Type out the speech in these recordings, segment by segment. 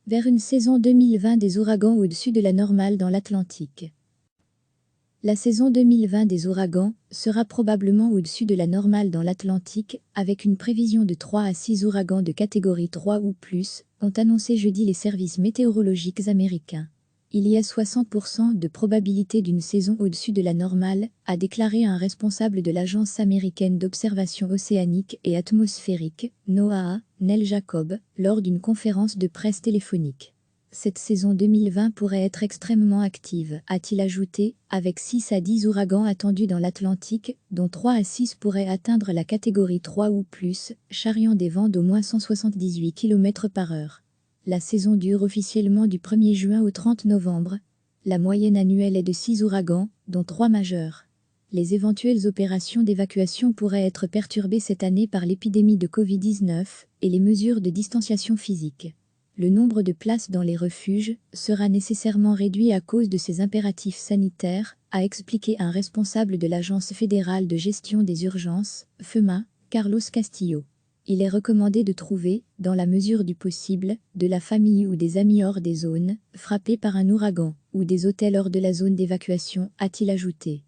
vers une saison 2020 des ouragans au-dessus de la normale dans l'Atlantique. La saison 2020 des ouragans sera probablement au-dessus de la normale dans l'Atlantique, avec une prévision de 3 à 6 ouragans de catégorie 3 ou plus, ont annoncé jeudi les services météorologiques américains. Il y a 60% de probabilité d'une saison au-dessus de la normale, a déclaré un responsable de l'Agence américaine d'observation océanique et atmosphérique, NOAA, Nel Jacob, lors d'une conférence de presse téléphonique. Cette saison 2020 pourrait être extrêmement active, a-t-il ajouté, avec 6 à 10 ouragans attendus dans l'Atlantique, dont 3 à 6 pourraient atteindre la catégorie 3 ou plus, charriant des vents d'au moins 178 km/h. La saison dure officiellement du 1er juin au 30 novembre. La moyenne annuelle est de 6 ouragans, dont 3 majeurs. Les éventuelles opérations d'évacuation pourraient être perturbées cette année par l'épidémie de Covid-19 et les mesures de distanciation physique. Le nombre de places dans les refuges sera nécessairement réduit à cause de ces impératifs sanitaires, a expliqué un responsable de l'Agence fédérale de gestion des urgences, FEMA, Carlos Castillo. Il est recommandé de trouver, dans la mesure du possible, de la famille ou des amis hors des zones frappées par un ouragan, ou des hôtels hors de la zone d'évacuation, a-t-il ajouté.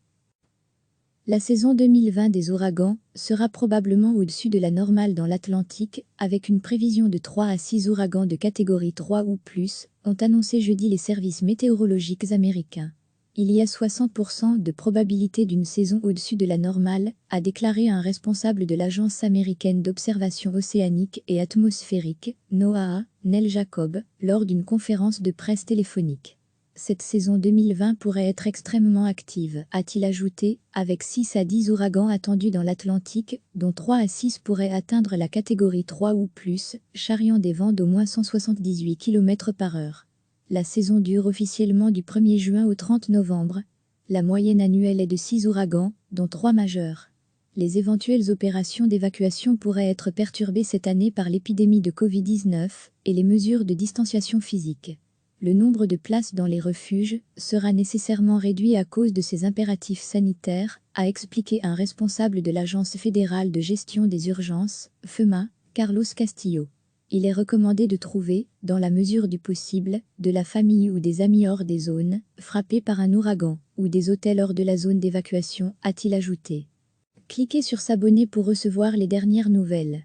La saison 2020 des ouragans sera probablement au-dessus de la normale dans l'Atlantique, avec une prévision de 3 à 6 ouragans de catégorie 3 ou plus, ont annoncé jeudi les services météorologiques américains. Il y a 60% de probabilité d'une saison au-dessus de la normale, a déclaré un responsable de l'Agence américaine d'observation océanique et atmosphérique, NOAA, Nel Jacob, lors d'une conférence de presse téléphonique. Cette saison 2020 pourrait être extrêmement active, a-t-il ajouté, avec 6 à 10 ouragans attendus dans l'Atlantique, dont 3 à 6 pourraient atteindre la catégorie 3 ou plus, charriant des vents d'au moins 178 km/h. La saison dure officiellement du 1er juin au 30 novembre. La moyenne annuelle est de 6 ouragans, dont 3 majeurs. Les éventuelles opérations d'évacuation pourraient être perturbées cette année par l'épidémie de Covid-19 et les mesures de distanciation physique. Le nombre de places dans les refuges sera nécessairement réduit à cause de ces impératifs sanitaires, a expliqué un responsable de l'Agence fédérale de gestion des urgences, FEMA, Carlos Castillo. Il est recommandé de trouver, dans la mesure du possible, de la famille ou des amis hors des zones frappées par un ouragan, ou des hôtels hors de la zone d'évacuation, a-t-il ajouté. Cliquez sur s'abonner pour recevoir les dernières nouvelles.